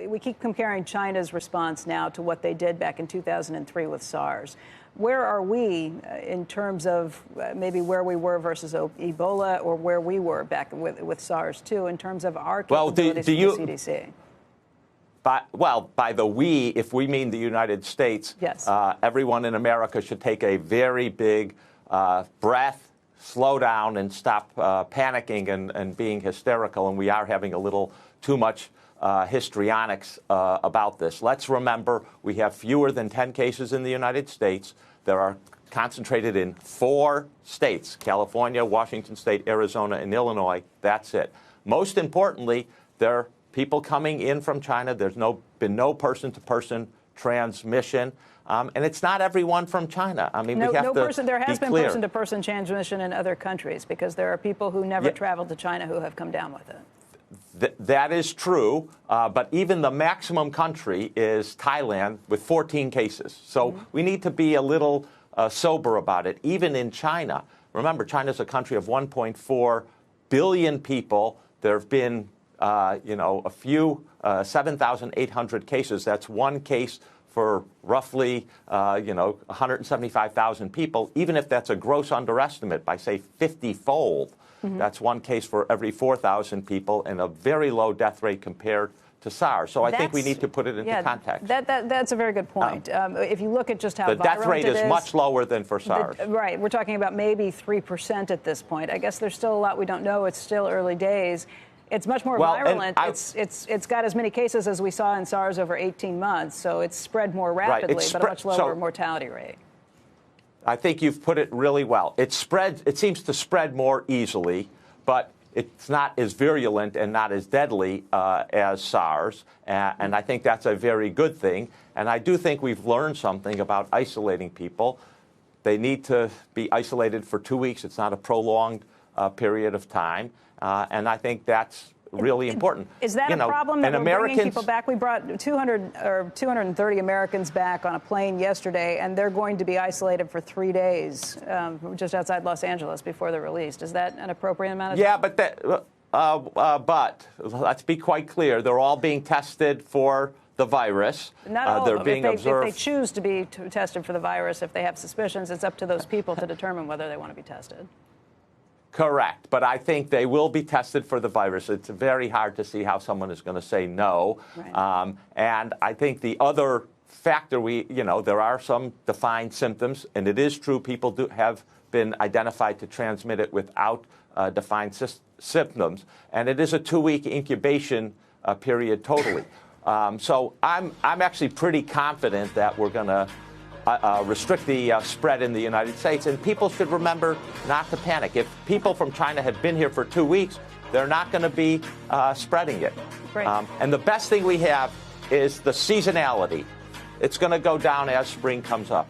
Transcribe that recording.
We keep comparing China's response now to what they did back in 2003 with SARS. Where are we in terms of maybe where we were versus Ebola, or where we were back with SARS too, in terms of our capabilities for the CDC? By the we, if we mean the United States, yes. Everyone in America should take a very big breath, slow down, and stop panicking and being hysterical. And we are having a little too much histrionics about this. Let's remember, we have fewer than 10 cases in the United States. There are concentrated in 4 states: California, Washington State, Arizona, and Illinois. That's it. Most importantly, there are people coming in from China. There's been no person-to-person transmission. And it's not everyone from China. I mean, there has been clear. Person-to-person transmission in other countries, because there are people who never traveled to China who have come down with it. That is true, but even the maximum country is Thailand with 14 cases. So we need to be a little sober about it. Even in China, remember, China's a country of 1.4 billion people. There have been, a few 7,800 cases. That's one case for roughly, 175,000 people. Even if that's a gross underestimate by, say, 50-fold. That's one case for every 4,000 people, and a very low death rate compared to SARS. So I think we need to put it into context. That's a very good point. If you look at just how the death rate is much lower than for SARS. Right. We're talking about maybe 3% at this point. I guess there's still a lot we don't know. It's still early days. It's much more virulent. It's got as many cases as we saw in SARS over 18 months. So it's spread more rapidly, but a much lower mortality rate. I think you've put it really well. It seems to spread more easily, but it's not as virulent and not as deadly as SARS. And I think that's a very good thing. And I do think we've learned something about isolating people. They need to be isolated for 2 weeks. It's not a prolonged period of time. And I think that's really important. Is that a problem that we're bringing people back? We brought 230 Americans back on a plane yesterday, and they're going to be isolated for 3 days just outside Los Angeles before they're released. Is that an appropriate amount of time? But let's be quite clear. They're all being tested for the virus. Not all they're of them. being If observed. they choose to be tested for the virus, if they have suspicions, it's up to those people to determine whether they want to be tested. Correct. But I think they will be tested for the virus. It's very hard to see how someone is going to say no. Right. And I think the other factor, there are some defined symptoms, and it is true people have been identified to transmit it without defined symptoms. And it is a 2-week incubation period totally. So I'm actually pretty confident that we're going to restrict the spread in the United States. And people should remember not to panic. If people from China had been here for 2 weeks, they're not going to be spreading it. Great. And the best thing we have is the seasonality. It's going to go down as spring comes up.